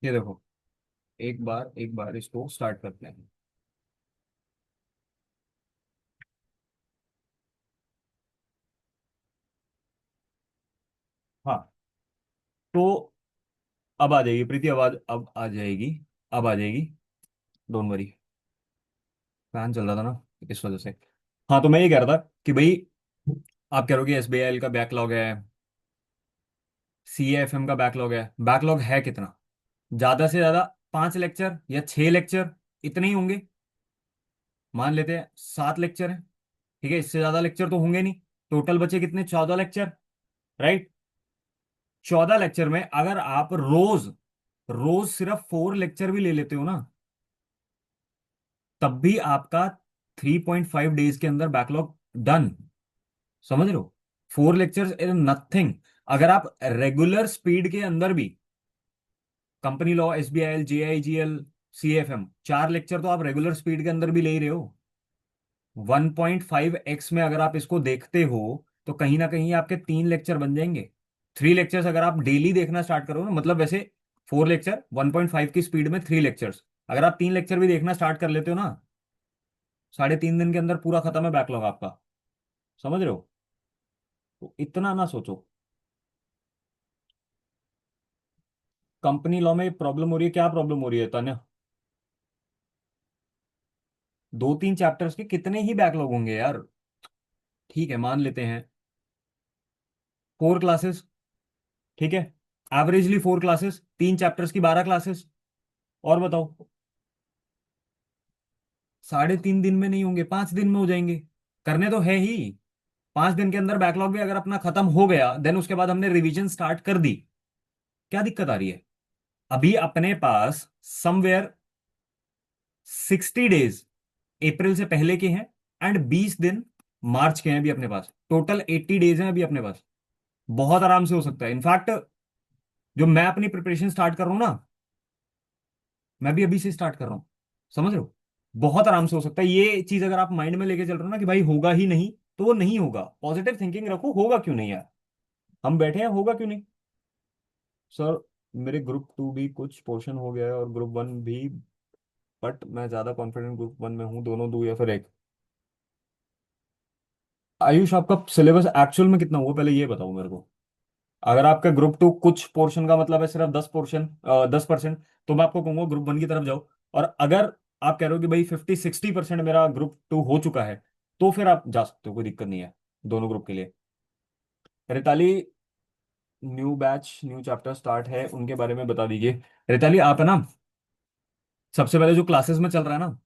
ये देखो, एक बार इसको स्टार्ट करते हैं। हाँ, तो अब आ जाएगी प्रीति, आवाज अब आ जाएगी। अब आ जाएगी। Don't worry. फैन चल रहा था ना, इस वजह से। हाँ, तो मैं ये कह रहा था कि भाई, आप कह रहे हो कि एसबीआई का बैकलॉग है, सीएएफएम का बैकलॉग है। बैकलॉग है कितना? ज्यादा से ज्यादा 5 लेक्चर या 6 लेक्चर, इतने ही होंगे। मान लेते हैं 7 लेक्चर है। ठीक है, इससे ज्यादा लेक्चर तो होंगे नहीं। टोटल बचे कितने? 14 लेक्चर। राइट। 14 लेक्चर में अगर आप रोज रोज सिर्फ 4 लेक्चर भी ले लेते हो ना, तब भी आपका 3.5 डेज के अंदर बैकलॉग डन। समझ रहे हो? 4 लेक्चर्स इज नथिंग। अगर आप रेगुलर स्पीड के अंदर भी, company law, SBI, JIGL, CFM, 4 lecture तो आप रेगुलर स्पीड के अंदर भी ले ही रहे हो। 1.5x में अगर आप इसको देखते हो, तो कहीं ना कहीं आपके 3 लेक्चर बन जाएंगे। 3 लेक्चर्स अगर आप डेली देखना स्टार्ट करो ना, मतलब वैसे 4 लेक्चर 1.5 की स्पीड में 3 लेक्चर्स, अगर आप 3 लेक्चर भी देखना स्टार्ट कर लेते हो ना, 3.5 दिन के अंदर पूरा खत्म है बैकलॉग आपका। समझ रहे हो? तो इतना ना सोचो। कंपनी लॉ में प्रॉब्लम हो रही है, क्या प्रॉब्लम हो रही है तान्या? 2-3 चैप्टर्स के कितने ही बैकलॉग होंगे यार? ठीक है, मान लेते हैं 4 क्लासेस। ठीक है, एवरेजली 4 क्लासेस, 3 चैप्टर्स की 12 क्लासेस। और बताओ, 3.5 दिन में नहीं होंगे, 5 दिन में हो जाएंगे। करने तो है ही। 5 दिन के अंदर बैकलॉग भी अगर अपना खत्म हो गया, देन उसके बाद हमने रिवीजन स्टार्ट कर दी, क्या दिक्कत आ रही है? अभी अपने पास समवेयर 60 डेज अप्रैल से पहले के हैं, एंड 20 दिन मार्च के हैं अभी अपने पास। टोटल 80 डेज हैं अभी अपने पास। बहुत आराम से हो सकता है। इनफैक्ट जो मैं अपनी प्रिपरेशन स्टार्ट कर रहा हूं ना, मैं भी अभी से स्टार्ट कर रहा हूं। समझ रहे हो? बहुत आराम से हो सकता है। ये चीज अगर आप माइंड में लेके चल रहे हो ना कि भाई होगा ही नहीं, तो वो नहीं होगा। पॉजिटिव थिंकिंग रखो, होगा क्यों नहीं यार। हम बैठे हैं, होगा क्यों नहीं। सर, मेरे ग्रुप 2 भी कुछ पोर्शन हो गया है और ग्रुप 1 भी, बट मैं ज्यादा कॉन्फिडेंट ग्रुप 1 में हूँ। दोनों दूं या फिर एक? आयुष, आपका सिलेबस एक्चुअल में कितना हुआ, पहले ये बताओ मेरे को। अगर आपका ग्रुप 2 कुछ पोर्शन का मतलब है सिर्फ 10%, 10%, तो मैं आपको कहूंगा ग्रुप 1 की तरफ जाओ। और अगर आप कह रहे हो कि भाई 50-60% मेरा ग्रुप 2 हो चुका है, तो फिर आप जा सकते हो, कोई दिक्कत नहीं है दोनों ग्रुप के लिए। Ritali, new batch new chapter start है, उनके बारे में बता दीजिए। रिताली, आप है ना, सबसे पहले जो क्लासेस में चल रहा है ना,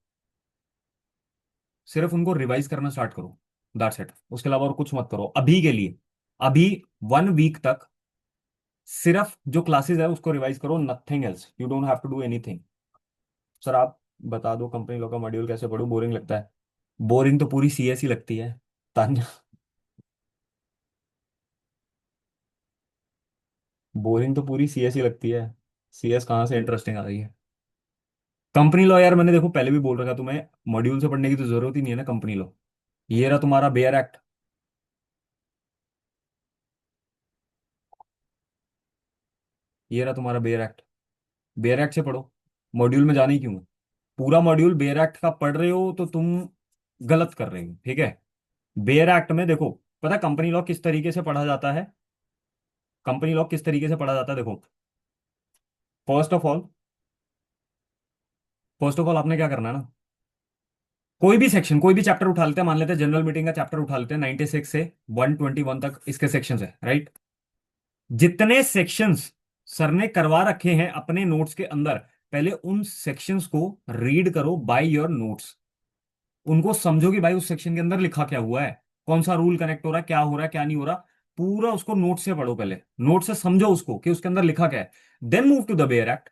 सिर्फ उनको रिवाइज करना स्टार्ट करो। दैट्स इट, उसके अलावा और कुछ मत करो अभी के लिए। अभी 1 वीक तक सिर्फ जो क्लासेस है उसको रिवाइज करो, nothing else. You don't have to do anything. Sir, आप बता दो कंपनी लॉ का मॉड्यूल कैसे पढूं, बोरिंग लगता है। बोरिंग तो पूरी सीएस ही लगती है तान्या। बोरिंग तो पूरी सीएस ही लगती है। सीएस कहाँ से इंटरेस्टिंग आ रही है? कंपनी लॉ यार, मैंने देखो पहले भी बोल रखा था तुम्हें, मॉड्यूल से पढ़ने की तो जरूरत ही नहीं है ना कंपनी लॉ। ये रहा तुम्हारा बेयर एक्ट। ये रहा तुम्हारा बेयर एक्ट। बेयर एक्ट से पढ़ो। मॉड्यूल में जाना ही क्यों है? पूरा मॉड्यूल बेयर एक्ट का पढ़ रहे हो तो तुम गलत कर रहे हो। ठीक है, बेयर एक्ट में देखो, पता कंपनी लॉ किस तरीके से पढ़ा जाता है? कंपनी लॉ किस तरीके से पढ़ा जाता है, देखो। First of all first of all आपने क्या करना है ना, कोई भी सेक्शन, कोई भी चैप्टर उठा लेते हैं। मान लेते हैं जनरल मीटिंग का चैप्टर उठा लेते हैं, 96 से 121 तक इसके सेक्शंस है, राइट। जितने सेक्शंस सर ने करवा रखे हैं अपने नोट्स के अंदर, पहले उन सेक्शंस को रीड करो बाय योर नोट्स। उनको समझो कि भाई उस सेक्शन के अंदर लिखा क्या हुआ है, कौन सा रूल कनेक्ट हो रहा है, क्या हो रहा है, क्या नहीं हो रहा। पूरा उसको नोट से पढ़ो, पहले नोट से समझो उसको कि उसके अंदर लिखा क्या है। Then move to the bare act,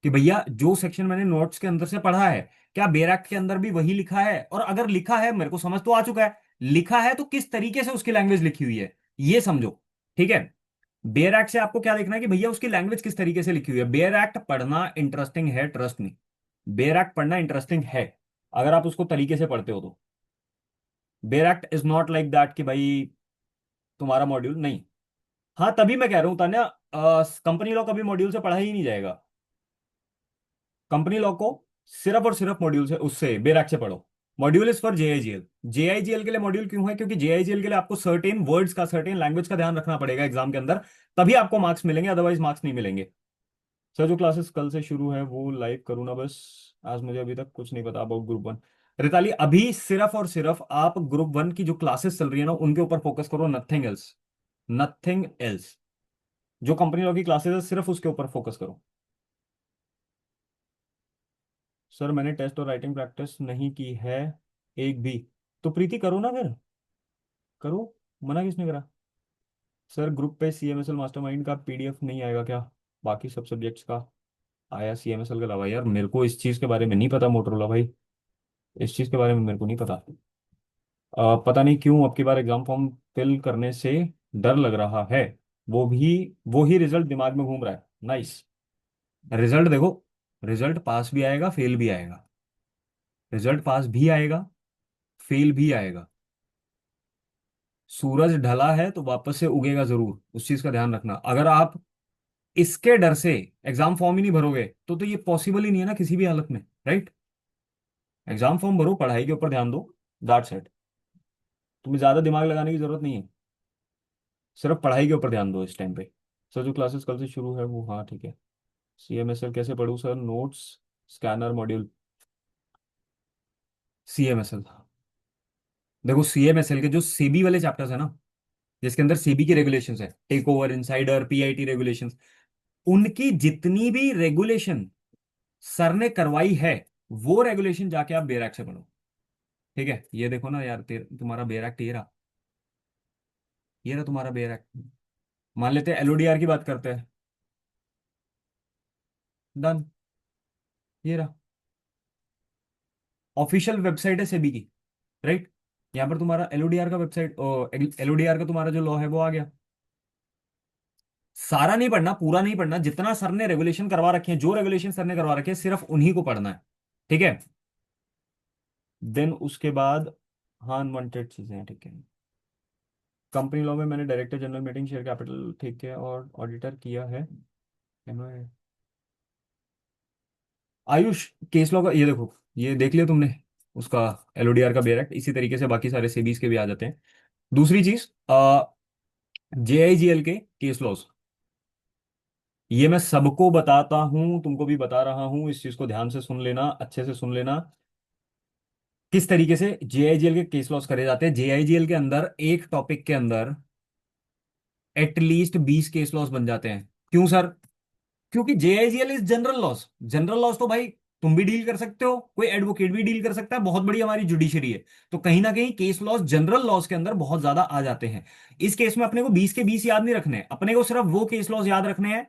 कि भैया जो सेक्शन मैंने नोट्स के अंदर से पढ़ा है, क्या बेयर एक्ट के अंदर भी वही लिखा है? और अगर लिखा है, मेरे को समझ तो आ चुका है, लिखा है तो किस तरीके से उसकी लैंग्वेज लिखी हुई है, ये समझो। ठीक है, बेयर एक्ट से आपको क्या देखना है कि भैया उसकी लैंग्वेज किस तरीके से लिखी हुई है। बेयर एक्ट पढ़ना इंटरेस्टिंग है, ट्रस्ट मी। बेयर एक्ट पढ़ना इंटरेस्टिंग है, अगर आप उसको तरीके से पढ़ते हो तो। Bare act is not like that कि भाई तुम्हारा मॉड्यूल नहीं। हाँ तभी मैं कह रहा हूँ तान्या, कंपनी लॉ कभी मॉड्यूल से पढ़ा ही नहीं जाएगा। कंपनी लॉ को सिर्फ और सिर्फ मॉड्यूल से, उससे बेरैक से पढ़ो। Module is for JIGL. JIGL के लिए मॉड्यूल क्यों है? क्योंकि जेआईजीएल के लिए आपको सर्टेन वर्ड्स का, सर्टेन लैंग्वेज का ध्यान रखना पड़ेगा एग्जाम के अंदर, तभी आपको मार्क्स मिलेंगे, अदरवाइज मार्क्स नहीं मिलेंगे। सर जो क्लासेस कल से शुरू है वो लाइव करूँ ना बस? आज मुझे अभी तक कुछ नहीं पता अबाउट ग्रुप वन। रिताली अभी सिर्फ और सिर्फ आप ग्रुप वन की जो क्लासेस चल रही है ना उनके ऊपर फोकस करो, नथिंग एल्स। Nothing else. जो कंपनी लॉ की क्लासेस है सिर्फ उसके ऊपर फोकस करो। सर मैंने टेस्ट और राइटिंग प्रैक्टिस नहीं की है एक भी। तो प्रीति करो ना फिर, करो। मना किसने करा? सर ग्रुप पे सीएमएसएल मास्टरमाइंड का पीडीएफ नहीं आएगा क्या? बाकी सब सब्जेक्ट्स का आया, सीएमएसएल के अलावा? यार मेरे को इस चीज़ के बारे में नहीं पता मोटरोला भाई, इस चीज़ के बारे में मेरे को नहीं पता। पता नहीं क्यों अब की बार एग्जाम फॉर्म फिल करने से डर लग रहा है। वो भी, वो ही रिजल्ट दिमाग में घूम रहा है। नाइस। रिजल्ट देखो, रिजल्ट पास भी आएगा फेल भी आएगा। रिजल्ट पास भी आएगा, फेल भी आएगा। सूरज ढला है तो वापस से उगेगा जरूर, उस चीज का ध्यान रखना। अगर आप इसके डर से एग्जाम फॉर्म ही नहीं भरोगे तो ये पॉसिबल ही नहीं है ना किसी भी हालत में, राइट? एग्जाम फॉर्म भरो, पढ़ाई के ऊपर ध्यान दो, दैट्स इट। तुम्हें ज्यादा दिमाग लगाने की जरूरत नहीं है, सिर्फ पढ़ाई के ऊपर ध्यान दो इस टाइम पे। सर जो क्लासेस कल से शुरू है वो, हाँ ठीक है। सीएमएसएल कैसे पढ़ूं sir? Notes, scanner module. CMSL, देखो सीएमएसएल के जो सेबी वाले चैप्टर्स है ना, जिसके अंदर सेबी की रेगुलेशंस है, take over, insider, PIT regulations, उनकी जितनी भी रेगुलेशन सर ने करवाई है, वो रेगुलेशन जाके आप बेरैक से पढ़ो। ठीक है? ये देखो ना यार, तुम्हारा बेरैक ये रहा, ये रहा तुम्हारा बेरैक। मान लेते हैं एलओडीआर की बात करते हैं, डन, ये रहा। ऑफिशियल वेबसाइट है सेबी की, राइट? यहाँ पर तुम्हारा एलओडीआर का वेबसाइट, एलओडीआर का तुम्हारा जो लॉ है वो आ गया। सारा नहीं पढ़ना, पूरा नहीं पढ़ना, जितना सर ने रेगुलेशन करवा रखे हैं, जो रेगुलेशन सर ने करवा रखे हैं सिर्फ उन्हीं को पढ़ना है। ठीक है? देन उसके बाद, हाँ अनवांटेड चीजें हैं, ठीक है। कंपनी लॉ में मैंने director general meeting, share capital, ठीक है, और ऑडिटर किया है। MOA आयुष, केस लॉ का ये देखो, ये देख लिया तुमने उसका? एलओडीआर का बेर एक्ट, इसी तरीके से बाकी सारे सेबीज के भी आ जाते हैं। दूसरी चीज, जेआईजीएल के केस लॉज, ये मैं सबको बताता हूं, तुमको भी बता रहा हूं, इस चीज को ध्यान से सुन लेना, अच्छे से सुन लेना। किस तरीके से जेआईजीएल के केस लॉस करे जाते हैं? जेआईजीएल के अंदर एक टॉपिक के अंदर एटलीस्ट 20 केस लॉस बन जाते हैं। क्यों सर? क्योंकि JIGL is general laws. General laws तो भाई तुम भी डील कर सकते हो, कोई एडवोकेट भी डील कर सकता है, बहुत बड़ी हमारी जुडिशरी है। तो कहीं ना कहीं केस लॉस जनरल लॉस के अंदर बहुत ज्यादा आ जाते हैं। इस केस में अपने को 20 के 20 याद नहीं रखने हैं, अपने को सिर्फ वो केस लॉस याद रखने हैं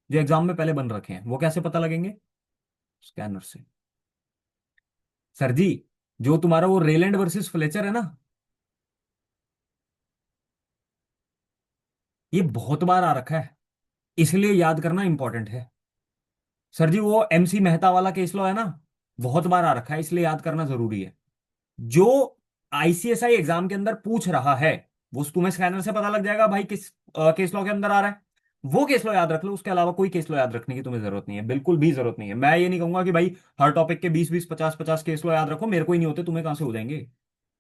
जो एग्जाम में पहले बन रखे हैं। वो कैसे पता लगेंगे? स्कैनर से। सर जी, जो तुम्हारा वो रेलैंड वर्सेस फ्लेचर है ना, ये बहुत बार आ रखा है, इसलिए याद करना इंपॉर्टेंट है। सर जी वो MC मेहता वाला केस लॉ है ना, बहुत बार आ रखा है, इसलिए याद करना जरूरी है। जो ICSI एग्जाम के अंदर पूछ रहा है वो तुम्हें स्कैनर से पता लग जाएगा भाई किस केस लॉ के अंदर आ रहा है। वो केस लॉ याद रख लो, उसके अलावा कोई केस लॉ याद रखने की तुम्हें जरूरत नहीं है, बिल्कुल भी जरूरत नहीं है। मैं ये नहीं कहूंगा कि भाई हर टॉपिक के 20 20 50 50 केस लॉ याद रखो, मेरे को ही नहीं होते, तुम्हें कहां से हो जाएंगे?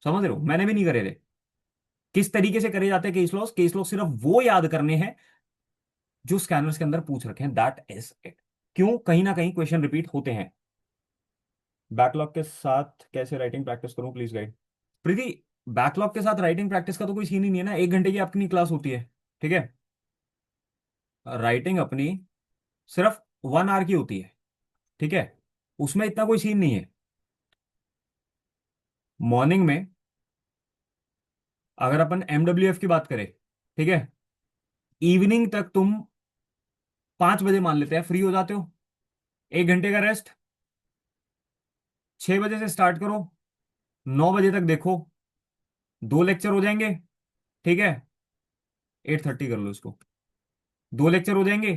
समझ रहे हो? मैंने भी नहीं करे थे। किस तरीके से करे जाते हैं केस लॉस? केस लॉ सिर्फ वो याद करने हैं जो स्कैनर्स के अंदर पूछ रखे हैं, दैट इज इट। क्यों? कहीं ना कहीं क्वेश्चन रिपीट होते हैं। बैकलॉग के साथ कैसे राइटिंग प्रैक्टिस करूं, प्लीज गाइड। प्रीति, बैकलॉग के साथ राइटिंग प्रैक्टिस का तो कोई सीन ही नहीं है ना, 1 घंटे की अपनी क्लास होती है। ठीक है? राइटिंग अपनी सिर्फ 1 आवर की होती है। ठीक है? उसमें इतना कोई सीन नहीं है। मॉर्निंग में अगर अपन MWF की बात करें, ठीक है, इवनिंग तक तुम 5 बजे मान लेते हैं फ्री हो जाते हो, 1 घंटे का रेस्ट, 6 बजे से स्टार्ट करो, 9 बजे तक देखो, 2 लेक्चर हो जाएंगे। ठीक है? 8:30 कर लो इसको, 2 लेक्चर हो जाएंगे,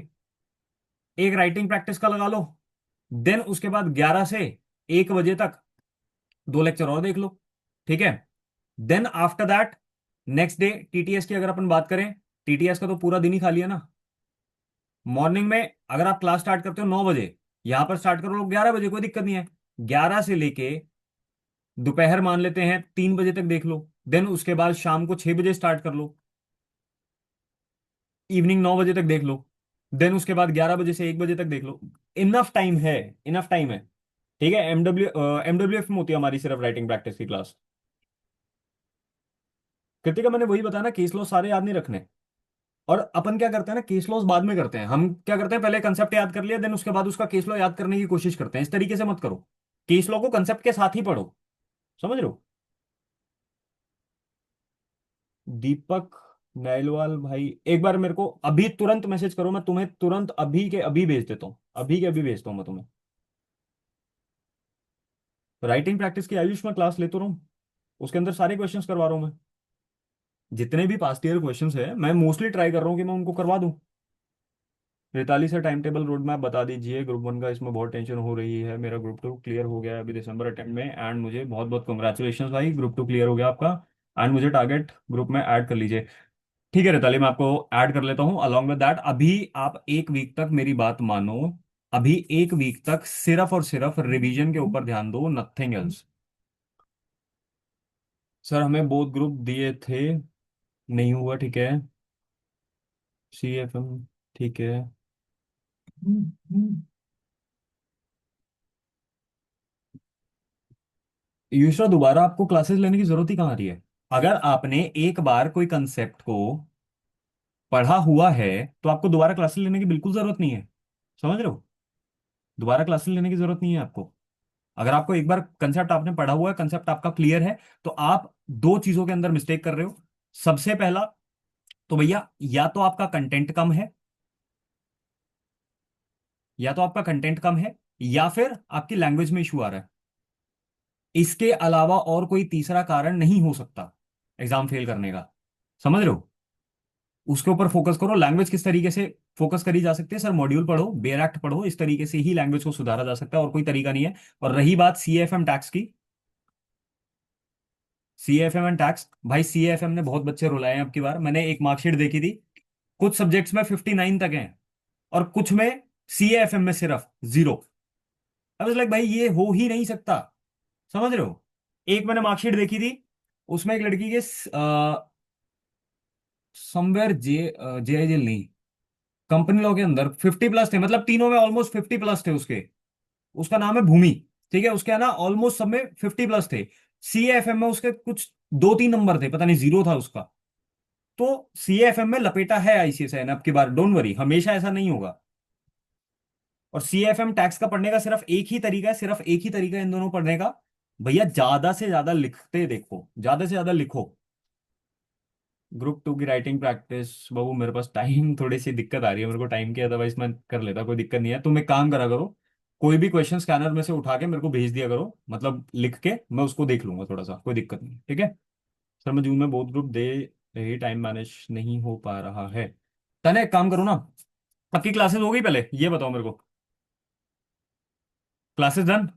एक राइटिंग प्रैक्टिस का लगा लो। देन उसके बाद 11 से 1 बजे तक 2 लेक्चर और देख लो। ठीक है? Then after that next day TTS की अगर अपन बात करें, टीटीएस का तो पूरा दिन ही खाली है ना। मॉर्निंग में अगर आप क्लास स्टार्ट करते हो 9 बजे, यहां पर स्टार्ट करो लोग 11 बजे, कोई दिक्कत नहीं है। 11 से लेके दोपहर मान लेते हैं 3 बजे तक देख लो। देन उसके बाद शाम को 6 बजे स्टार्ट कर लो, इवनिंग 9 बजे तक देख लो। देन उसके बाद 11 बजे से 1 बजे तक देख लो। इनफ टाइम है, इनफ टाइम है। ठीक है। एमडब्ल्यू एफ में होती है हमारी सिर्फ राइटिंग प्रैक्टिस की क्लास। कृतिका मैंने वही बताया ना, केस लॉ सारे याद नहीं रखने। और अपन क्या करते हैं ना, केस लॉस बाद में करते हैं। हम क्या करते हैं, पहले कंसेप्ट याद कर लिया, देन उसके बाद उसका केस लॉ याद करने की कोशिश करते हैं। इस तरीके से मत करो, केस लॉ को कंसेप्ट के साथ ही पढ़ो। समझ रहे हो। दीपक नाइलवाल भाई, एक बार मेरे को अभी तुरंत मैसेज करो, मैं तुम्हें तुरंत अभी के अभी भेज देता हूँ, अभी के अभी भेजता हूँ मैं तुम्हें। राइटिंग प्रैक्टिस की आयुष में क्लास लेता रहूँ, उसके अंदर सारे क्वेश्चंस करवा रहा हूँ मैं। जितने भी पास्ट ईयर क्वेश्चंस है मैं मोस्टली ट्राई कर रहा हूँ कि मैं उनको करवा दूं। 43 से टाइम टेबल रोड मैप बता दीजिए, ग्रुप 1 का इसमें बहुत टेंशन हो रही है। मेरा ग्रुप 2 क्लियर हो गया है अभी दिसंबर अटेम्प्ट में, एंड मुझे बहुत बहुत कंग्रेचुलेशन भाई, ग्रुप 2 क्लियर हो गया आपका। एंड मुझे टारगेट ग्रुप में ऐड कर लीजिए। ठीक है रिताली, मैं आपको ऐड कर लेता हूँ अलॉन्ग विद दैट। अभी आप एक वीक तक मेरी बात मानो, अभी एक वीक तक सिर्फ और सिर्फ रिवीजन के ऊपर ध्यान दो, नथिंग एल्स। सर हमें बोथ ग्रुप दिए थे, नहीं हुआ, ठीक है। CFM, ठीक है। यूशरा दोबारा आपको क्लासेस लेने की जरूरत ही कहाँ आ रही है। अगर आपने एक बार कोई कंसेप्ट को पढ़ा हुआ है तो आपको दोबारा क्लासेस लेने की बिल्कुल जरूरत नहीं है। समझ रहे हो। दोबारा क्लासेस लेने की जरूरत नहीं है आपको। अगर आपको एक बार कंसेप्ट आपने पढ़ा हुआ है, कंसेप्ट आपका क्लियर है, तो आप दो चीजों के अंदर मिस्टेक कर रहे हो। सबसे पहला तो भैया, या तो आपका कंटेंट कम है, या तो आपका कंटेंट कम है, या फिर आपकी लैंग्वेज में इशू आ रहा है। इसके अलावा और कोई तीसरा कारण नहीं हो सकता एग्जाम फेल करने का। समझ रहे हो। उसके ऊपर फोकस करो। लैंग्वेज किस तरीके से फोकस करी जा सकती है, सर मॉड्यूल पढ़ो, बेयर एक्ट पढ़ो, इस तरीके से ही लैंग्वेज को सुधारा जा सकता है, और कोई तरीका नहीं है। और रही बात CFM टैक्स की, CFM एंड टैक्स, भाई CFM ने बहुत बच्चे रुलाए हैं। अब की बार मैंने एक मार्कशीट देखी थी, कुछ सब्जेक्ट्स में 59 तक हैं, और कुछ में CFM में सिर्फ 0। अब लाइक भाई ये हो ही नहीं सकता। समझ रहे हो। एक मैंने मार्कशीट देखी थी, उसमें एक लड़की के समवेयर जे जेल नहीं, कंपनी लॉ के अंदर 50+ थे, मतलब तीनों में ऑलमोस्ट 50+ थे उसके। उसका नाम है भूमि। ठीक है, उसके है ना ऑलमोस्ट सब में 50+ थे। CFM में उसके कुछ 2-3 नंबर थे, पता नहीं 0 था उसका। तो CFM में लपेटा है ICSI ने अब की बार, डोंट वरी, हमेशा ऐसा नहीं होगा। और CFM टैक्स का पढ़ने का सिर्फ एक ही तरीका है, सिर्फ एक ही तरीका है इन दोनों पढ़ने का। भैया ज्यादा से ज्यादा लिखते देखो, ज्यादा से ज्यादा लिखो। ग्रुप 2 की राइटिंग प्रैक्टिस बाबू, मेरे पास टाइम थोड़ी सी दिक्कत आ रही है, मेरे को टाइम की, अदरवाइज मैं कर लेता, कोई दिक्कत नहीं है। तुम एक काम करा करो, कोई भी क्वेश्चन स्कैनर में से उठा के मेरे को भेज दिया करो, मतलब लिख के, मैं उसको देख लूंगा थोड़ा सा, कोई दिक्कत नहीं, ठीक है। सर मैं जून में बहुत ग्रुप दे रही, टाइम मैनेज नहीं हो पा रहा है। तने एक काम करो ना, आपकी क्लासेस हो गई, पहले ये बताओ मेरे को, क्लासेस डन।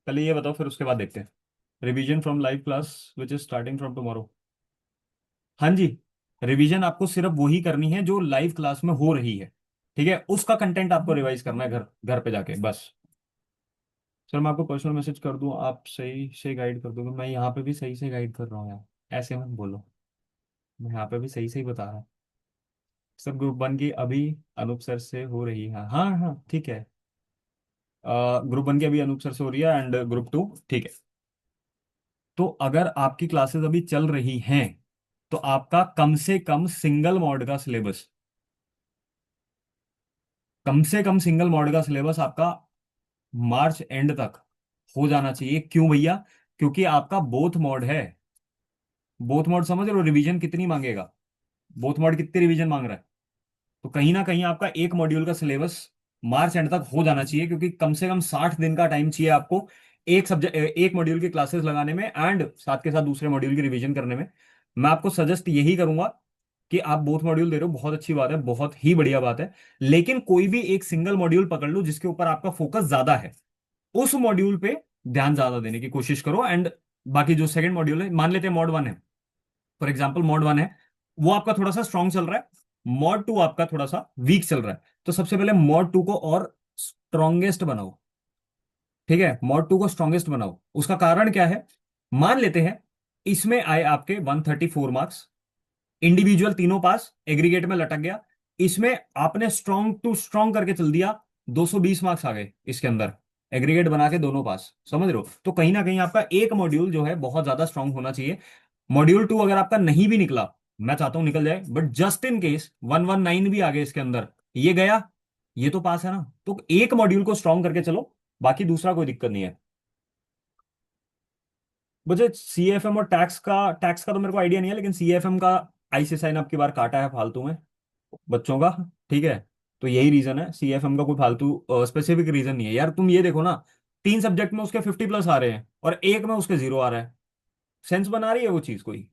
पहले ये बताओ, फिर उसके बाद देखते हैं। Revision from live class which is starting from tomorrow. हाँ जी। रिवीजन आपको सिर्फ वही करनी है जो लाइव क्लास में हो रही है। ठीक है, उसका कंटेंट आपको रिवाइज करना है घर घर पे जाके बस। सर मैं आपको पर्सनल मैसेज कर दूं, आप सही से गाइड कर दोगे। मैं यहाँ पे भी सही से गाइड कर रहा हूँ यार, ऐसे मत बोलो। मैं यहाँ पे भी सही से ही बता रहा हूँ। सर ग्रुप 1 की अभी अनूप सर से हो रही है, हाँ हाँ ठीक है। ग्रुप 1 की अभी अनूप सर से हो रही है, एंड ग्रुप 2 ठीक है। तो अगर आपकी क्लासेस अभी चल रही हैं, तो आपका कम से कम सिंगल मॉड का सिलेबस, कम से कम सिंगल मॉड का सिलेबस आपका मार्च एंड तक हो जाना चाहिए। क्यों भैया, क्योंकि आपका बोथ मॉड है। बोथ मॉड समझ रहे हो, रिवीजन कितनी मांगेगा, बोथ मॉड कितनी रिवीजन मांग रहा है। तो कहीं ना कहीं आपका एक मॉड्यूल का सिलेबस मार्च एंड तक हो जाना चाहिए, क्योंकि कम से कम 60 दिन का टाइम चाहिए आपको एक सब्जेक्ट, एक मॉड्यूल की क्लासेस लगाने में, एंड साथ के साथ दूसरे मॉड्यूल की रिवीजन करने में। मैं आपको सजेस्ट यही करूंगा कि आप बोथ मॉड्यूल दे रहे हो, बहुत अच्छी बात है, बहुत ही बढ़िया बात है। लेकिन कोई भी एक सिंगल मॉड्यूल पकड़ लो जिसके ऊपर आपका फोकस ज्यादा है, उस मॉड्यूल पे ध्यान ज्यादा देने की कोशिश करो। एंड बाकी जो सेकंड मॉड्यूल है, मान लेते हैं मॉड 1 है, फॉर एग्जाम्पल मॉड 1 है, वो आपका थोड़ा सा स्ट्रांग चल रहा है, मॉड 2 आपका थोड़ा सा वीक चल रहा है, तो सबसे पहले मॉड 2 को और स्ट्रॉन्गेस्ट बनाओ। ठीक है, मॉड 2 को स्ट्रॉन्गेस्ट बनाओ। उसका कारण क्या है, मान लेते हैं इसमें आए आपके 134 मार्क्स, इंडिविजुअल तीनों पास, एग्रीगेट में लटक गया। इसमें आपने स्ट्रॉन्ग टू स्ट्रॉन्ग करके चल दिया, 220 मार्क्स आ गए इसके अंदर, एग्रीगेट बना के दोनों पास, समझ रहे हो? तो कहीं ना कहीं आपका एक मॉड्यूल जो है बहुत ज्यादा स्ट्रांग होना चाहिए। मॉड्यूल 2 अगर आपका नहीं भी निकला, मैं चाहता हूं निकल जाए, बट जस्ट इन केस 119 भी आ गए इसके अंदर, ये गया, ये तो पास है ना। तो एक मॉड्यूल को स्ट्रांग करके चलो, बाकी दूसरा कोई दिक्कत नहीं है। मुझे सीएफएम और टैक्स का तो मेरे को आइडिया नहीं है, लेकिन सीएफएम का आईसीएसआई ने अब की बार काटा है फालतू में बच्चों का। ठीक है, तो यही रीजन है, सीएफएम का कोई फालतू स्पेसिफिक रीजन नहीं है यार। तुम ये देखो ना, 3 सब्जेक्ट में उसके 50+ आ रहे हैं और एक में उसके 0 आ रहा है। सेंस बना रही है वो चीज कोई?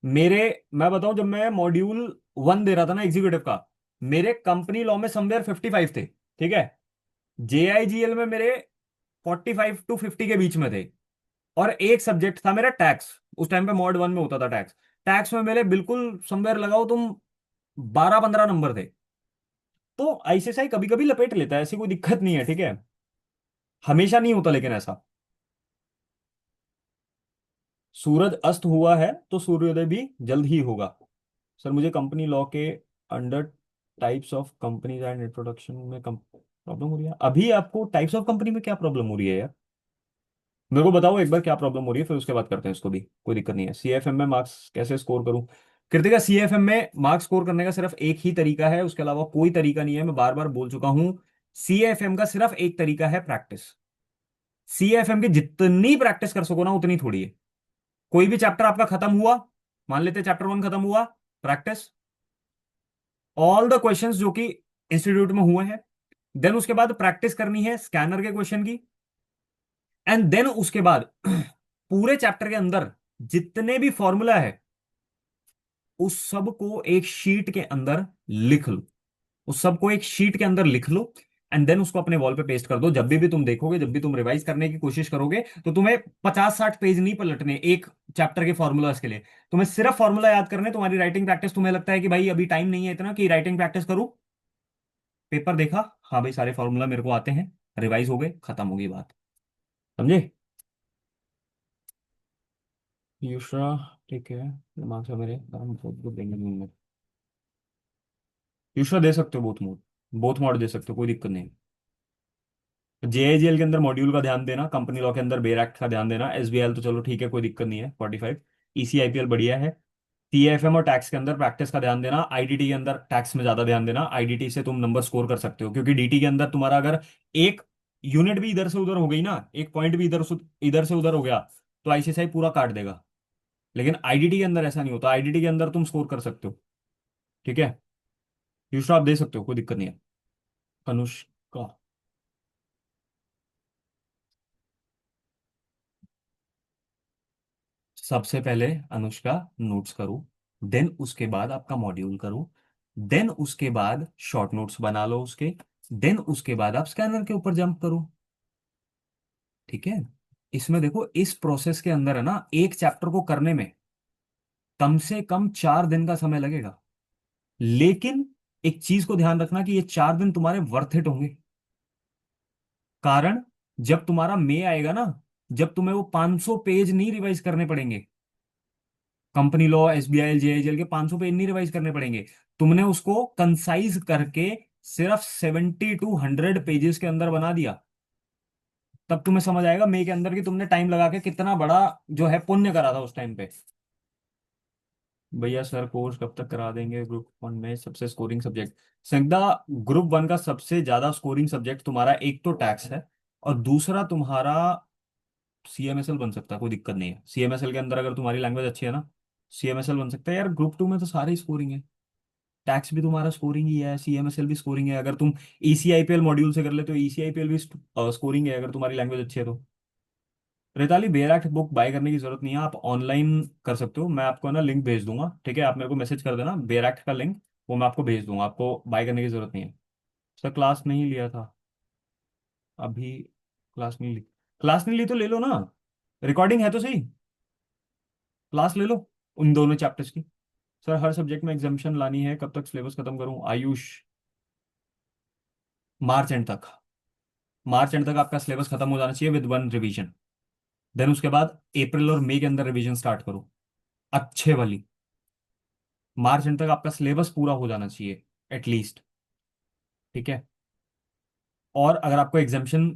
मेरे, मैं बताऊं, जब मैं मॉड्यूल 1 दे रहा था ना एग्जीक्यूटिव का, मेरे कंपनी लॉ में समवेयर 55 थे। ठीक है, जेआईजीएल में मेरे 45 to 50 के बीच में थे। और एक सब्जेक्ट था मेरा टैक्स, उस टाइम पे मॉड 1 में होता था टैक्स। टैक्स में मेरे बिल्कुल समवेयर लगाओ तुम 12-15 नंबर थे। तो आईसीएसआई कभी कभी लपेट लेता है, ऐसी कोई दिक्कत नहीं है। ठीक है, हमेशा नहीं होता लेकिन ऐसा। सूरज अस्त हुआ है तो सूर्योदय भी जल्द ही होगा। सर मुझे कंपनी लॉ के under types of companies and introduction में प्रॉब्लम हो रही है। अभी आपको टाइप्स ऑफ कंपनी में क्या प्रॉब्लम हो रही है यार? मेरे को बताओ एक बार क्या प्रॉब्लम हो रही है, फिर उसके बाद करते हैं इसको भी। कोई दिक्कत नहीं है। सीएफएम में मार्क्स कैसे स्कोर करूं? कृतिका, सीएफएम में मार्क्स स्कोर करने का सिर्फ एक ही तरीका है, उसके अलावा कोई तरीका नहीं है। मैं बार बार बोल चुका हूं, सीएफएम का सिर्फ एक तरीका है, प्रैक्टिस। सीएफएम की जितनी प्रैक्टिस कर सको ना उतनी थोड़ी है। कोई भी चैप्टर आपका खत्म हुआ, मान लेते चैप्टर 1 खत्म हुआ, प्रैक्टिस ऑल द क्वेश्चंस जो कि इंस्टीट्यूट में हुए हैं। देन उसके बाद प्रैक्टिस करनी है स्कैनर के क्वेश्चन की। एंड देन उसके बाद पूरे चैप्टर के अंदर जितने भी फॉर्मूला है उस सब को एक शीट के अंदर लिख लो। उस सब को एक शीट के अंदर लिख लो, एंड देन उसको अपने वॉल पे पेस्ट कर दो। जब भी तुम देखोगे, जब भी तुम रिवाइज करने की कोशिश करोगे, तो तुम्हें 50-60 पेज नहीं पलटने एक चैप्टर के फॉर्मूलाज के लिए। तुम्हें सिर्फ फॉर्मूला याद करने। तुम्हारी राइटिंग प्रैक्टिस, तुम्हें लगता है कि भाई अभी टाइम नहीं है इतना कि राइटिंग प्रैक्टिस करूं, पेपर देखा, हाँ भाई सारे फॉर्मूला मेरे को आते हैं, रिवाइज हो गए, खत्म हो गई बात। समझे? दूसरा, ठीक है, दिमाग से मेरे हम खुद देंगे नहीं। दूसरा दे सकते हो, बोथ मोड, बोथ मोड दे सकते हो, कोई दिक्कत नहीं। जेआईजीएल के अंदर मॉड्यूल का ध्यान देना, कंपनी लॉ के अंदर बेर एक्ट का ध्यान देना, एसबीआईएल तो चलो ठीक है, कोई दिक्कत नहीं है, 45। ईसीआईपीएल बढ़िया है। टीएफएम और टैक्स के अंदर प्रैक्टिस का ध्यान देना, आईडीटी के अंदर टैक्स में ज्यादा ध्यान देना। आईडीटी से तुम नंबर स्कोर कर सकते हो, क्योंकि डीटी के अंदर तुम्हारा अगर एक यूनिट भी इधर से उधर हो गई ना, एक पॉइंट भी इधर से उधर हो गया, तो आईसीएसआई पूरा काट देगा। लेकिन आईडीटी के अंदर ऐसा नहीं होता, आईडीटी के अंदर तुम स्कोर कर सकते हो। ठीक है, दूसरा आप दे सकते हो, कोई दिक्कत नहीं है। अनुष्का, सबसे पहले अनुष्का नोट्स करो, देन उसके बाद आपका मॉड्यूल करो, देन उसके बाद शॉर्ट नोट्स बना लो उसके, देन उसके बाद आप स्कैनर के ऊपर जंप करो। ठीक है, इसमें देखो, इस प्रोसेस के अंदर है ना, एक चैप्टर को करने में कम से कम 4 दिन का समय लगेगा। लेकिन एक चीज को ध्यान रखना कि ये 4 दिन तुम्हारे वर्थ इट होंगे। कारण, जब तुम्हारा मे आएगा ना, जब तुम्हें वो 500 पेज नहीं रिवाइज करने पड़ेंगे, कंपनी लॉ एसबीआई जेआईजेल के 500 पेज नहीं रिवाइज करने पड़ेंगे, तुमने उसको कंसाइज करके सिर्फ 70 to 100 पेजेस के अंदर बना दिया, तब तुम्हें समझ आएगा मई के अंदर कि तुमने टाइम लगा के कितना बड़ा जो है पुण्य करा था उस टाइम पे। भैया सर कोर्स कब तक करा देंगे? ग्रुप 1 में सबसे स्कोरिंग सब्जेक्ट, संगदा, ग्रुप 1 का सबसे ज्यादा स्कोरिंग सब्जेक्ट तुम्हारा एक तो टैक्स है, और दूसरा तुम्हारा सीएमएसएल बन सकता है, कोई दिक्कत नहीं है। सीएमएसएल के अंदर अगर तुम्हारी लैंग्वेज अच्छी है ना, सीएमएसएल बन सकता है यार। ग्रुप 2 में तो सारे स्कोरिंग है, टैक्स भी तुम्हारा स्कोरिंग ही है, सीएमएसएल भी स्कोरिंग है। अगर तुम ईसीआईपीएल मॉड्यूल से कर ले तो ईसीआईपीएल भी स्कोरिंग है, अगर तुम्हारी लैंग्वेज अच्छी है तो। रेताली, बेयरैक्ट बुक बाय करने की जरूरत नहीं है, आप ऑनलाइन कर सकते हो। मैं आपको ना लिंक भेज दूंगा, ठीक है? आप मेरे को मैसेज कर देना बेयरैक्ट का लिंक, वो मैं आपको भेज दूंगा। आपको बाय करने की जरूरत नहीं है। सर क्लास नहीं लिया था अभी, क्लास नहीं ली, क्लास नहीं ली तो ले लो ना। रिकॉर्डिंग है तो सही, क्लास ले लो उन दोनों चैप्टर्स की। सर हर सब्जेक्ट में एग्जाम्शन लानी है, कब तक सिलेबस खत्म करूं आयुष? मार्च एंड तक। मार्च एंड तक आपका सिलेबस खत्म हो जाना चाहिए विद वन रिवीजन। देन उसके बाद अप्रैल और मई के अंदर रिवीजन स्टार्ट करो, अच्छे वाली। मार्च एंड तक आपका सिलेबस पूरा हो जाना चाहिए एटलीस्ट। ठीक है। और अगर आपको एग्जाम्शन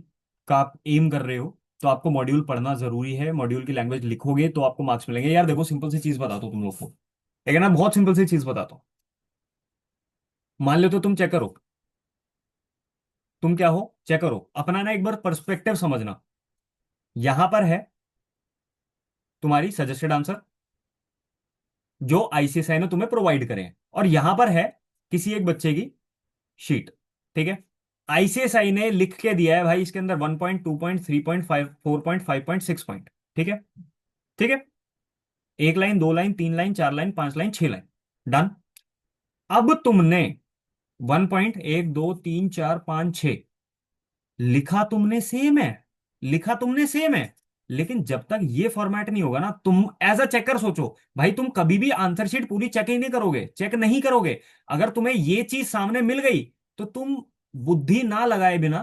का आप एम कर रहे हो, तो आपको मॉड्यूल पढ़ना जरूरी है। मॉड्यूल की लैंग्वेज लिखोगे तो आपको मार्क्स मिलेंगे। यार देखो, सिंपल सी चीज बताता हूँ तुम लोग को, ठीक है ना, बहुत सिंपल सी चीज बताता हूँ। मान लो तो तुम चेक करो, तुम क्या हो, चेक करो अपना ना, एक बार पर्सपेक्टिव समझना। यहां पर है तुम्हारी सजेस्टेड आंसर जो आईसीएसआई ने तुम्हें प्रोवाइड करे हैं, और यहां पर है किसी एक बच्चे की शीट। ठीक है। आईसीएसआई ने लिख के दिया है भाई इसके अंदर 1 point, 2 point, 3 point, 5, 4 point, 5 point, 6 point. ठीक है। ठीक है। एक लाइन, दो लाइन, तीन लाइन, चार लाइन, पांच लाइन, छह लाइन। डन। अब तुमने 1 पॉइंट 1 2 3 4 5 6 लिखा तुमने सेम है, लिखा तुमने सेम है। लेकिन जब तक ये फॉर्मेट नहीं होगा ना, तुम एज अ चेकर सोचो भाई, तुम कभी भी आंसर शीट पूरी चेक ही नहीं करोगे, चेक नहीं करोगे। अगर तुम्हें ये चीज सामने मिल गई, तो तुम बुद्धि ना लगाए बिना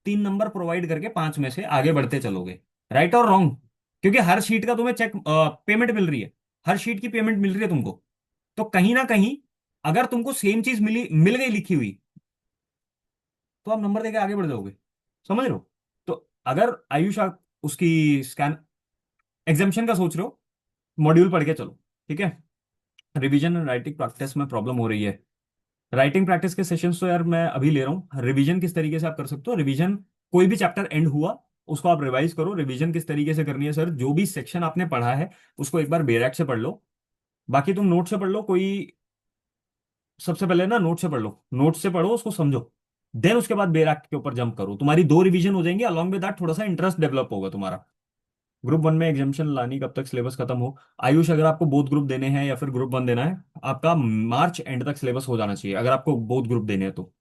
3 नंबर प्रोवाइड करके 5 में से आगे बढ़ते चलोगे। राइट और रॉन्ग? क्योंकि हर शीट का तुम्हें चेक पेमेंट मिल रही है, हर शीट की पेमेंट मिल रही है तुमको। तो कहीं ना कहीं अगर तुमको सेम चीज मिल गई लिखी हुई, तो आप नंबर देके आगे बढ़ जाओगे। समझ रहे हो? तो अगर आयुष आप उसकी स्कैन एग्जाम्शन का सोच रहे हो, मॉड्यूल पढ़ के चलो। ठीक है। रिवीजन एंड राइटिंग प्रैक्टिस में प्रॉब्लम हो रही है। राइटिंग प्रैक्टिस के सेशंस तो यार मैं अभी ले रहा हूँ। रिवीजन किस तरीके से आप कर सकते हो? रिवीजन, कोई भी चैप्टर एंड हुआ उसको आप रिवाइज करो। रिवीजन किस तरीके से करनी है सर? जो भी सेक्शन आपने पढ़ा है उसको एक बार बेरैक से पढ़ लो। बाकी तुम नोट से पढ़ लो कोई। सबसे पहले ना नोट से पढ़ लो, नोट से पढ़ो उसको समझो। देन उसके बाद बेरैक के ऊपर जंप करो, तुम्हारी 2 रिवीजन हो जाएंगे। अलॉन्ग विद दैट थोड़ा सा इंटरेस्ट डेवलप होगा तुम्हारा। ग्रुप वन में एग्जाम्शन लानी कब तक सिलेबस खत्म हो? आयुष, अगर आपको बोथ ग्रुप देने हैं या फिर ग्रुप वन देना है, आपका मार्च एंड तक सिलेबस हो जाना चाहिए अगर आपको बोथ ग्रुप देने हैं तो।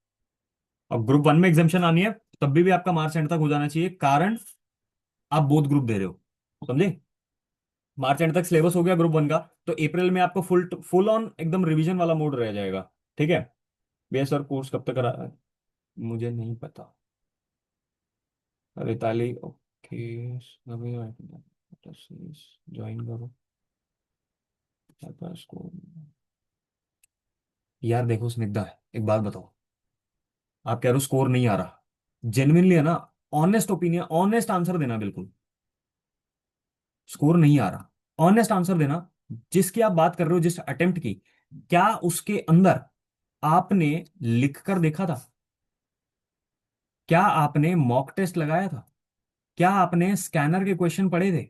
अब ग्रुप वन में एग्जाम्शन आनी है तब भी आपका मार्च एंड तक हो जाना चाहिए, कारण आप बोथ ग्रुप दे रहे हो। समझे? मार्च एंड तक सिलेबस हो गया ग्रुप वन का, तो अप्रैल में आपको फुल फुल ऑन एकदम रिवीजन वाला मोड रह जाएगा। ठीक है। भैया सर कोर्स कब तक करा? मुझे नहीं पता। रिताली ओके, अभी ज्वाइन करो। स्कूल। यार देखो स्निग्धा, एक बात बताओ, आप कह रहे हो स्कोर नहीं आ रहा, जेन्युइनली है ना? ऑनेस्ट ओपिनियन, ऑनेस्ट आंसर देना बिल्कुल। स्कोर नहीं आ रहा, ऑनेस्ट आंसर देना। जिसकी आप बात कर रहे हो, जिस अटेम्प्ट की, क्या उसके अंदर आपने लिख कर देखा था? क्या आपने मॉक टेस्ट लगाया था? क्या आपने स्कैनर के क्वेश्चन पढ़े थे?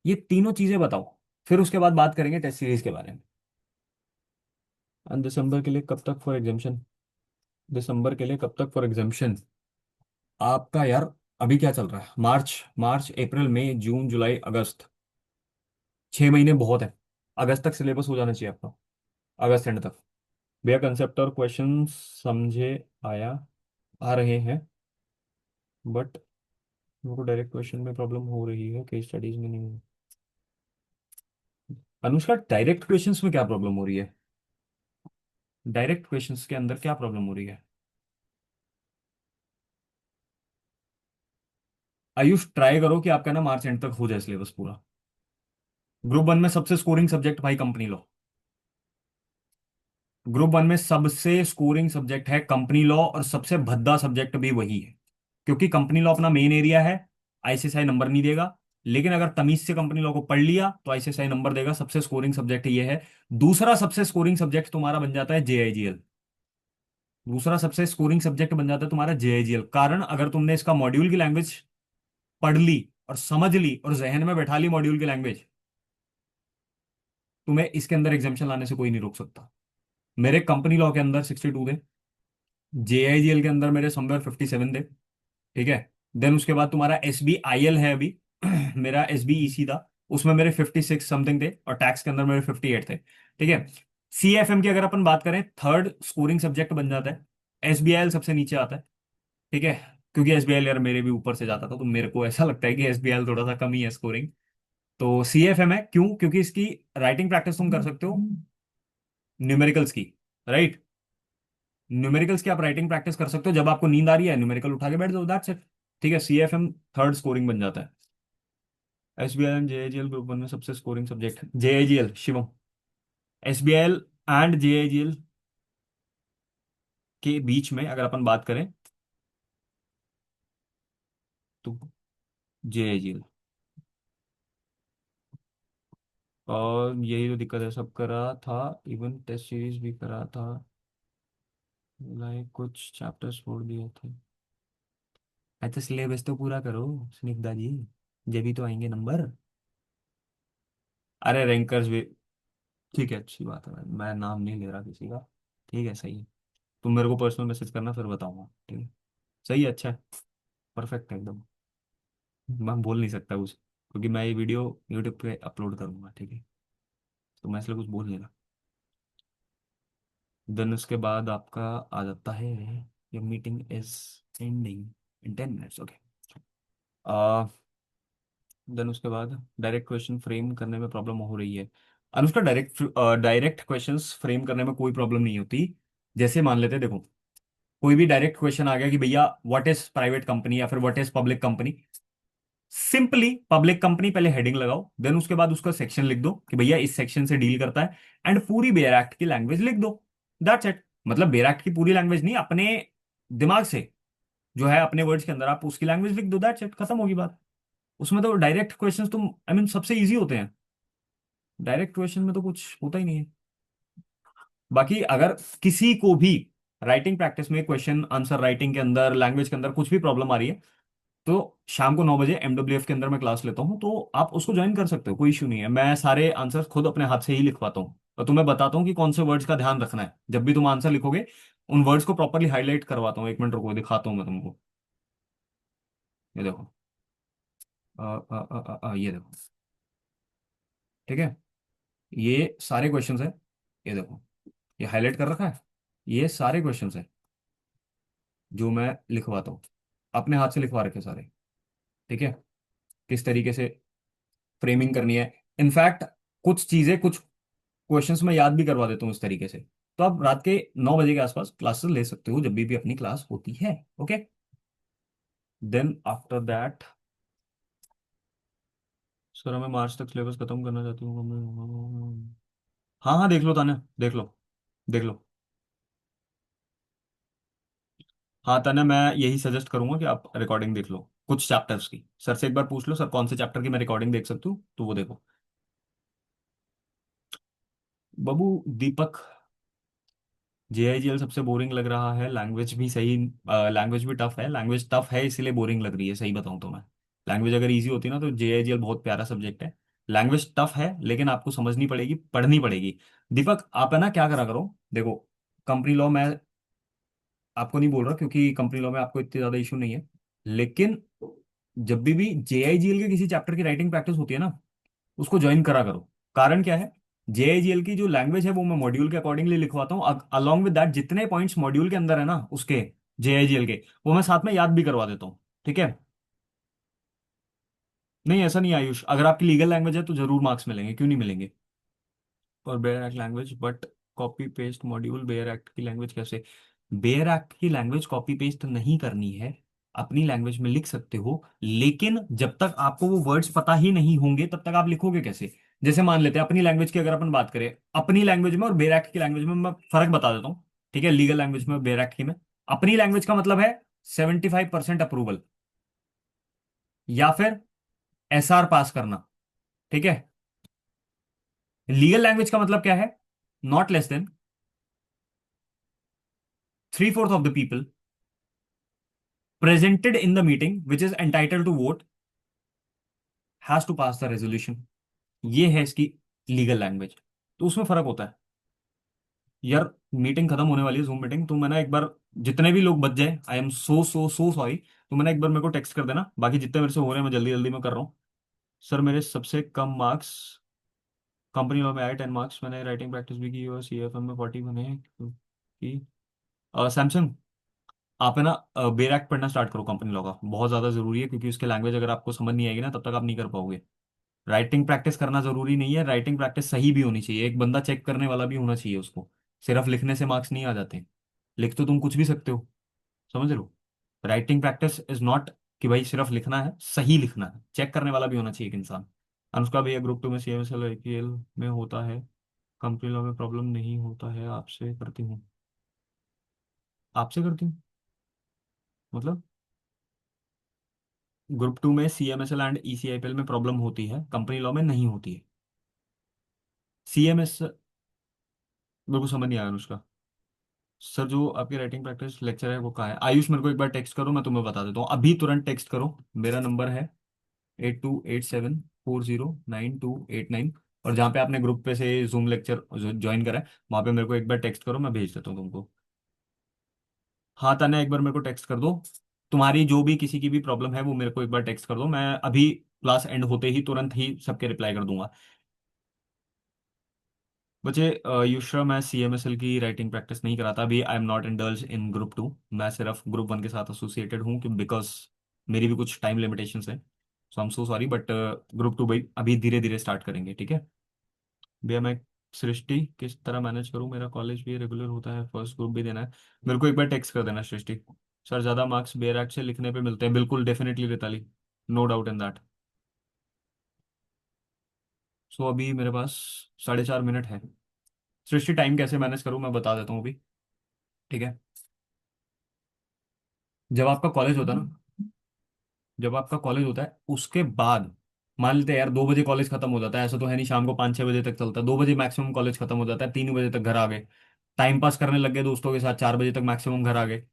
ये तीनों चीजें बताओ, फिर उसके बाद बात करेंगे टेस्ट सीरीज के बारे में। दिसंबर के लिए कब तक फॉर एग्जाम्शन? दिसंबर के लिए कब तक फॉर एग्जाम्शन आपका यार? अभी क्या चल रहा है? मार्च, मार्च अप्रैल मई जून जुलाई अगस्त, 6 महीने बहुत है। अगस्त तक सिलेबस हो जाना चाहिए आपका, अगस्त एंड तक। भैया कंसेप्ट और क्वेश्चन समझे आया, आ रहे हैं, बट मेरे को डायरेक्ट क्वेश्चन में प्रॉब्लम हो रही है, केस स्टडीज में नहीं। अनुष्का, डायरेक्ट क्वेश्चंस में क्या प्रॉब्लम हो रही है? डायरेक्ट क्वेश्चंस के अंदर क्या प्रॉब्लम हो रही है? आयुष ट्राई करो कि आपका ना मार्च एंड तक हो जाए सिलेबस पूरा। ग्रुप वन में सबसे स्कोरिंग सब्जेक्ट भाई कंपनी लॉ। ग्रुप वन में सबसे स्कोरिंग सब्जेक्ट है कंपनी लॉ, और सबसे भद्दा सब्जेक्ट भी वही है, क्योंकि कंपनी लॉ अपना मेन एरिया है। आईसीएसआई नंबर नहीं देगा, लेकिन अगर तमीज से कंपनी लॉ को पढ़ लिया तो आईसीएसआई नंबर देगा। सबसे स्कोरिंग सब्जेक्ट ये है। दूसरा सबसे स्कोरिंग सब्जेक्ट तुम्हारा बन जाता है जेआईजीएल। दूसरा सबसे स्कोरिंग सब्जेक्ट बन जाता है तुम्हारा जेआईजीएल, कारण अगर तुमने इसका मॉड्यूल की लैंग्वेज पढ़ ली और समझ ली और जहन में बैठा ली मॉड्यूल की लैंग्वेज, तुम्हें इसके अंदर एग्जाम्शन लाने से कोई नहीं रोक सकता। मेरे कंपनी लॉ के अंदर 62 थे, जेआईजीएल के अंदर मेरे समवेयर 57 थे। ठीक है। देन उसके बाद तुम्हारा एस बी आई एल है अभी मेरा एस बी ई सी था, उसमें मेरे 56 समथिंग थे, और टैक्स के अंदर मेरे 58 थे। ठीक है। सी एफ एम की अगर अपन बात करें, थर्ड स्कोरिंग सब्जेक्ट बन जाता है। एस बी आई एल सबसे नीचे आता है। ठीक है। क्योंकि एसबीआई यार मेरे भी ऊपर से जाता था, तो मेरे को ऐसा लगता है कि एसबीआई थोड़ा सा कम ही है स्कोरिंग। तो सीएफएम है, क्यों? क्योंकि इसकी राइटिंग प्रैक्टिस तुम कर सकते हो न्यूमेरिकल्स की, राइट? न्यूमेरिकल्स की आप राइटिंग प्रैक्टिस कर सकते हो, जब आपको नींद आ रही है न्यूमेरिकल उठा के बैठ जाओ, दैट्स इट। ठीक है, सीएफएम थर्ड स्कोरिंग बन जाता है। SBI and JIGL group one में सबसे scoring subject JIGL, Shivam. SBI and JIGL के बीच में अगर अपन बात करें तो जेआईजीएल। और यही तो दिक्कत है, सब करा था, इवन टेस्ट सीरीज भी करा था, लाइक कुछ चैप्टर्स छोड़ दिए थे। अच्छा, सिलेबस तो पूरा करो स्निग्धा जी, जब भी तो आएंगे नंबर। अरे रैंकर्स भी ठीक है, अच्छी बात है भाई, मैं नाम नहीं ले रहा किसी का। ठीक है, सही है। तुम मेरे को पर्सनल मैसेज करना, फिर बताऊंगा, ठीक है? सही है, अच्छा है, परफेक्ट है एकदम। मैं बोल नहीं सकता कुछ, क्योंकि मैं ये वीडियो यूट्यूब पे अपलोड करूंगा, ठीक है? तो मैं इसलिए कुछ बोल नहीं रहा। देन उसके बाद आपका आ जाता है, ये meeting is ending in 10 minutes, okay. Then उसके बाद डायरेक्ट क्वेश्चन फ्रेम करने में प्रॉब्लम हो रही है। Anushka, direct direct questions frame करने में कोई प्रॉब्लम नहीं होती। जैसे मान लेते हैं, देखो, कोई भी डायरेक्ट क्वेश्चन आ गया कि भैया व्हाट इज प्राइवेट कंपनी या फिर what is public company. Simply public company पहले हेडिंग लगाओ, देन उसके बाद उसका सेक्शन लिख दो कि भैया इस सेक्शन से डील करता है, एंड पूरी बेयर एक्ट की लैंग्वेज लिख दो। That's it. मतलब बेयर एक्ट की पूरी लैंग्वेज नहीं, अपने दिमाग से जो है अपने वर्ड्स के अंदर आप उसकी लैंग्वेज लिख दो, दैट्स इट, खत्म होगी बात। उसमें तो डायरेक्ट क्वेश्चंस तुम आई मीन सबसे इजी होते हैं। डायरेक्ट क्वेश्चन में तो कुछ होता ही नहीं है। बाकी अगर किसी को भी राइटिंग प्रैक्टिस में क्वेश्चन आंसर राइटिंग के अंदर लैंग्वेज के अंदर कुछ भी प्रॉब्लम आ रही है, तो शाम को 9 बजे एमडब्ल्यूएफ के अंदर मैं क्लास लेता हूँ, तो आप उसको ज्वाइन कर सकते हो, कोई इशू नहीं है। मैं सारे आंसर खुद अपने हाथ से ही लिखवाता हूँ, और तुम्हें बताता हूँ कि कौन से वर्ड्स का ध्यान रखना है जब भी तुम आंसर लिखोगे। उन वर्ड्स को प्रॉपरली हाईलाइट करवाता हूँ, 1 मिनट रुको, दिखाता हूँ मैं तुमको। ये देखो, ये देखो, ठीक है? ये सारे क्वेश्चंस है, ये देखो, ये हाईलाइट कर रखा है। ये सारे क्वेश्चंस है जो मैं लिखवाता हूँ, अपने हाथ से लिखवा रखे सारे। ठीक है, किस तरीके से फ्रेमिंग करनी है। इनफैक्ट कुछ चीजें, कुछ क्वेश्चंस मैं याद भी करवा देता हूँ इस तरीके से। तो आप रात के 9 बजे के आसपास क्लासेस ले सकते हो, जब भी अपनी क्लास होती है, okay? Then after that, sir मैं मार्च तक सिलेबस खत्म करना चाहती हूँ। हाँ हाँ, देख लो तान्या, देख लो, देख लो। हाँ तान्या, मैं यही सजेस्ट करूंगा कि आप रिकॉर्डिंग देख लो कुछ चैप्टर्स की, सर से एक बार पूछ लो सर कौन से चैप्टर की मैं रिकॉर्डिंग देख सकती हूँ, तो वो देखो। बबू, दीपक, जेआईजीएल सबसे बोरिंग लग रहा है, लैंग्वेज भी सही, लैंग्वेज भी टफ है, लैंग्वेज टफ है इसीलिए बोरिंग लग रही है, सही बताऊं तो मैं। लैंग्वेज अगर इजी होती ना तो जेआईजीएल बहुत प्यारा सब्जेक्ट है। लैंग्वेज टफ है, लेकिन आपको समझनी पड़ेगी, पढ़नी पड़ेगी। दीपक, आप है ना क्या करा करो, देखो, कंपनी लॉ मैं आपको नहीं बोल रहा, क्योंकि कंपनी लॉ में आपको इतनी ज्यादा इशू नहीं है, लेकिन जब भी जेआईजीएल के किसी चैप्टर की राइटिंग प्रैक्टिस होती है ना, उसको ज्वाइन करा करो। कारण क्या है, जेआईजीएल की जो लैंग्वेज है वो मैं मॉड्यूल के अकॉर्डिंगली लिखवाता हूँ, अलॉन्ग विद दैट जितने पॉइंट्स मॉड्यूल के अंदर है ना उसके, जेआईजीएल के, वो मैं साथ में याद भी करवा देता हूँ। ठीक है? नहीं, ऐसा नहीं आयुष, अगर आपकी लीगल लैंग्वेज है तो जरूर मार्क्स मिलेंगे, क्यों नहीं मिलेंगे? और bare act language but copy paste module, bare act की लैंग्वेज कैसे? बेयर एक्ट की लैंग्वेज कॉपी पेस्ट नहीं करनी है, अपनी लैंग्वेज में लिख सकते हो, लेकिन जब तक आपको वो वर्ड्स पता ही नहीं होंगे तब तक आप लिखोगे कैसे? जैसे मान लेते हैं अपनी लैंग्वेज की अगर अपन बात करें, अपनी लैंग्वेज में और बेयर एक्ट की लैंग्वेज में मैं फर्क बता देता हूँ। ठीक है, लीगल लैंग्वेज में और बेयर एक्ट की में, अपनी लैंग्वेज का मतलब है 75% अप्रूवल, या फिर एसआर पास करना। ठीक है? लीगल लैंग्वेज का मतलब क्या है? Not less than 3/4 of the people presented in the meeting which is entitled to vote has to pass the resolution। ये है इसकी लीगल लैंग्वेज। तो उसमें फर्क होता है। यार, मीटिंग खत्म होने वाली है, जूम मीटिंग, तुम है ना एक बार, जितने भी लोग बच जाए, आई am so so so sorry, तुम है ना एक बार मेरे को टेक्स्ट कर देना, बाकी जितने मेरे से हो रहे हैं मैं जल्दी जल्दी में कर रहा हूँ। सर मेरे सबसे कम मार्क्स कंपनी लॉ में आए, 10 मार्क्स, मैंने राइटिंग प्रैक्टिस भी की और सीएफएम में 40 बने हैं कि सैमसंग, आप है ना बेर एक्ट पढ़ना स्टार्ट करो कंपनी लॉ का, बहुत ज़्यादा ज़रूरी है, क्योंकि उसके लैंग्वेज अगर आपको समझ नहीं आएगी ना तब तक आप नहीं कर पाओगे। राइटिंग प्रैक्टिस करना ज़रूरी नहीं है, राइटिंग प्रैक्टिस सही भी होनी चाहिए, एक बंदा चेक करने वाला भी होना चाहिए उसको। सिर्फ लिखने से मार्क्स नहीं आ जाते। लिख तो तुम कुछ भी सकते हो, समझ रहे हो। राइटिंग प्रैक्टिस इज नॉट कि भाई सिर्फ लिखना है, सही लिखना है, चेक करने वाला भी होना चाहिए एक इंसान। अनुष्का भैया ग्रुप 2 में CMSL IPL में होता है, कंपनी लॉ में प्रॉब्लम नहीं होता है, आपसे करती हूँ। आपसे करती हूँ मतलब, ग्रुप 2 में CMSL एंड ECIPL में प्रॉब्लम होती है, कंपनी लॉ में नहीं होती है। CMS मेरे को समझ नहीं आया अनुष्का। सर जो आपकी राइटिंग प्रैक्टिस लेक्चर है वो कहाँ है? आयुष मेरे को एक बार टेक्स्ट करो, मैं तुम्हें बता देता हूँ, अभी तुरंत टेक्स्ट करो। मेरा नंबर है 8287409289। और जहाँ पे आपने ग्रुप पे से जूम लेक्चर ज्वाइन करा है, वहाँ पे मेरे को एक बार टेक्स्ट करो, मैं भेज देता हूँ तुमको। हाँ तान्या, एक बार मेरे को टेक्स्ट कर दो। तुम्हारी जो भी किसी की भी प्रॉब्लम है वो मेरे को एक बार टेक्स्ट कर दो, मैं अभी क्लास एंड होते ही तुरंत ही सबके रिप्लाई कर दूंगा। बच्चे, युष्रा मैं CMSL की राइटिंग प्रैक्टिस नहीं कराता अभी, I am not indulge in group 2। मैं सिर्फ ग्रुप 1 के साथ एसोसिएटेड हूँ, कि बिकॉज मेरी भी कुछ टाइम लिमिटेशंस है। So I am so sorry, but group 2 भाई अभी धीरे धीरे स्टार्ट करेंगे, ठीक है। भैया मैं सृष्टि किस तरह मैनेज करूँ, मेरा कॉलेज भी रेगुलर होता है, फर्स्ट ग्रुप भी देना है। मेरे को एक बार टेक्स्ट कर देना सृष्टि। सर ज़्यादा मार्क्स बेयर एक्ट से लिखने पे मिलते हैं, बिल्कुल definitely Ritali, no doubt in that. So अभी मेरे पास 4.5 मिनट है। सृष्टि टाइम कैसे मैनेज करूँ मैं बता देता हूँ अभी, ठीक है। जब आपका कॉलेज होता है ना, जब आपका कॉलेज होता है उसके बाद, मान लेते हैं यार 2 बजे कॉलेज खत्म हो जाता है, ऐसा तो है नहीं शाम को 5-6 बजे तक चलता है, 2 बजे मैक्सिमम कॉलेज खत्म हो जाता है, 3 बजे तक घर आ गए, टाइम पास करने लग गए दोस्तों के साथ, 4 बजे तक मैक्सिमम घर आ गए,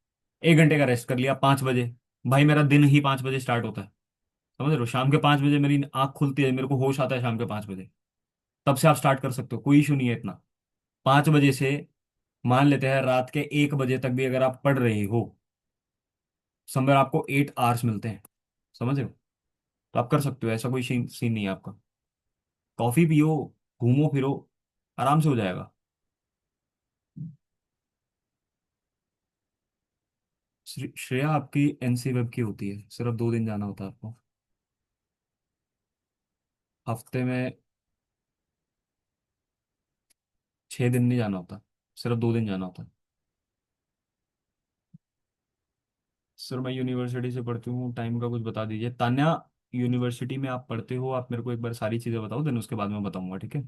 1 घंटे का रेस्ट कर लिया 5 बजे, भाई मेरा दिन ही 5 बजे स्टार्ट होता है। समझ रहे हो, शाम के 5 बजे मेरी आंख खुलती है, मेरे को होश आता है शाम के 5 बजे। तब से आप स्टार्ट कर सकते हो, कोई इशू नहीं है इतना। 5 बजे से मान लेते हैं रात के 1 बजे तक भी अगर आप पढ़ रहे हो, समवेयर आपको 8 आवर्स मिलते हैं, समझ रहे हो। तो आप कर सकते हो, ऐसा कोई सीन सीन नहीं है आपका। कॉफी पियो, घूमो फिरो, आराम से हो जाएगा। श्रेया आपकी NC वेब की होती है, सिर्फ 2 दिन जाना होता है आपको, हफ्ते में 6 दिन नहीं जाना होता, सिर्फ 2 दिन जाना होता है। सर मैं यूनिवर्सिटी से पढ़ती हूँ, टाइम का कुछ बता दीजिए तान्या। यूनिवर्सिटी में आप पढ़ते हो, आप मेरे को एक बार सारी चीज़ें बताओ, देन उसके बाद मैं बताऊंगा, ठीक है।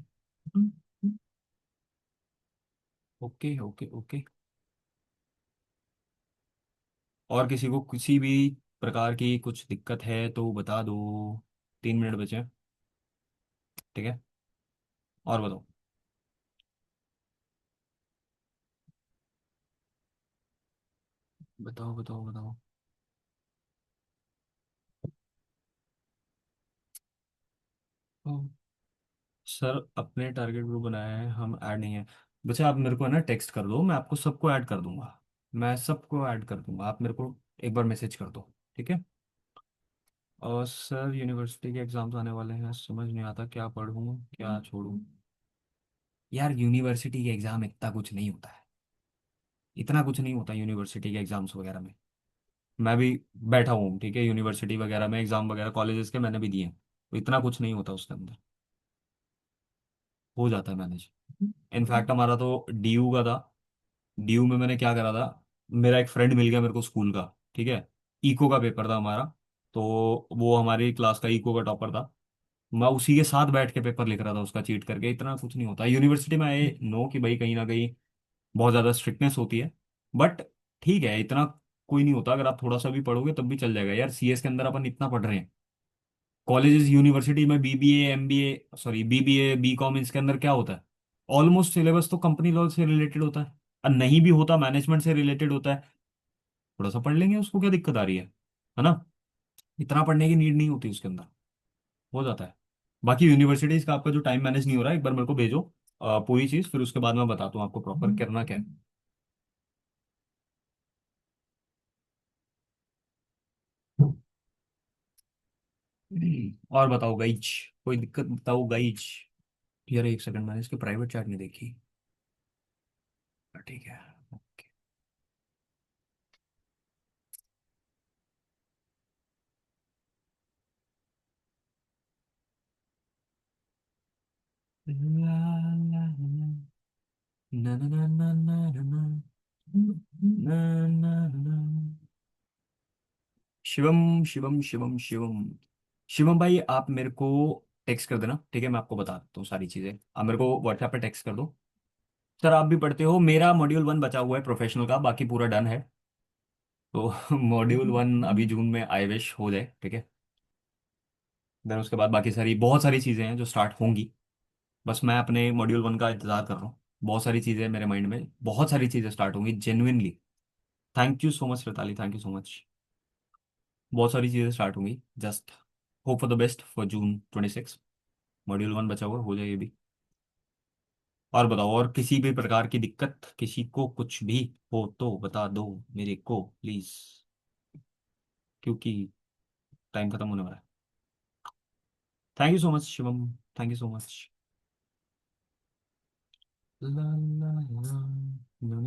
Okay okay okay. और किसी को किसी भी प्रकार की कुछ दिक्कत है तो बता दो, 3 मिनट बचे हैं, ठीक है। और बताओ। बताओ बताओ बताओ। सर अपने टारगेट ग्रुप बनाया है, हम ऐड नहीं है। बच्चा आप मेरे को है ना टेक्स्ट कर दो, मैं आपको सबको ऐड कर दूंगा, मैं सबको ऐड कर दूंगा, आप मेरे को एक बार मैसेज कर दो, ठीक है। और सर यूनिवर्सिटी के एग्जाम्स आने वाले हैं, समझ नहीं आता क्या पढ़ूँ क्या छोड़ूं। यार यूनिवर्सिटी के एग्जाम इतना कुछ नहीं होता है, इतना कुछ नहीं होता यूनिवर्सिटी के एग्जाम्स वगैरह में। मैं भी बैठा हूँ, ठीक है, यूनिवर्सिटी वगैरह में एग्जाम वगैरह कॉलेजेस के मैंने भी दिए हैं, तो इतना कुछ नहीं होता उसके अंदर, हो जाता है मैनेज। इनफैक्ट हमारा तो DU का था, DU में मैंने क्या करा था, मेरा एक फ्रेंड मिल गया मेरे को स्कूल का, ठीक है। इको का पेपर था हमारा, तो वो हमारी क्लास का इको का टॉपर था, मैं उसी के साथ बैठ के पेपर लिख रहा था उसका, चीट करके। इतना कुछ नहीं होता यूनिवर्सिटी में, आए नो कि भाई कहीं ना कहीं बहुत ज़्यादा स्ट्रिक्टनेस होती है, बट ठीक है, इतना कोई नहीं होता, अगर आप थोड़ा सा भी पढ़ोगे तब भी चल जाएगा यार। CS के अंदर अपन इतना पढ़ रहे हैं, कॉलेजेस यूनिवर्सिटी में BBA MBA, sorry BBA BCom, इसके अंदर क्या होता है, ऑलमोस्ट सिलेबस तो कंपनी लॉ से रिलेटेड होता है, और नहीं भी होता मैनेजमेंट से रिलेटेड होता है। थोड़ा सा पढ़ लेंगे, उसको क्या दिक्कत आ रही है ना। इतना पढ़ने की नीड नहीं होती उसके अंदर, हो जाता है। बाकी यूनिवर्सिटीज का आपका जो टाइम मैनेज नहीं हो रहा है, एक बार मेरे को भेजो पूरी चीज़, फिर उसके बाद मैं बताता हूँ आपको प्रॉपर करना क्या है। और बताओ गाइज, कोई दिक्कत बताओ गाइज। यार एक सेकंड, मैंने इसके प्राइवेट चैट नहीं देखी, ठीक है। ला, ला, ना ना ना ना ना ना ना ना ना ना। शिवम शिवम शिवम शिवम। शिवम भाई आप मेरे को टेक्स्ट कर देना, ठीक है? मैं आपको बता देता हूँ सारी चीज़ें, आप मेरे को व्हाट्सएप पे टेक्स्ट कर दो। सर आप भी पढ़ते हो, मेरा मॉड्यूल 1 बचा हुआ है प्रोफेशनल का, बाकी पूरा डन है। तो मॉड्यूल 1 अभी जून में आई विश हो जाए, ठीक है? देन उसके बाद बाकी सारी बहुत सारी चीज़ें हैं जो स्टार्ट होंगी। बस मैं अपने मॉड्यूल 1 का इंतजार कर रहा हूँ। बहुत सारी चीज़ें मेरे माइंड में, बहुत सारी चीज़ें स्टार्ट होंगी genuinely. Thank you so much Ratali, thank you so much. बहुत सारी चीज़ें स्टार्ट होंगी। Just hope for the best for June 26। Module 1 बचा हुआ है, हो जाए ये भी। और बताओ, और किसी भी प्रकार की दिक्कत, किसी को कुछ भी हो तो बता दो मेरे को प्लीज, क्योंकि टाइम खत्म होने वाला है। Thank you so much Shivam, thank you so much. ला ला ला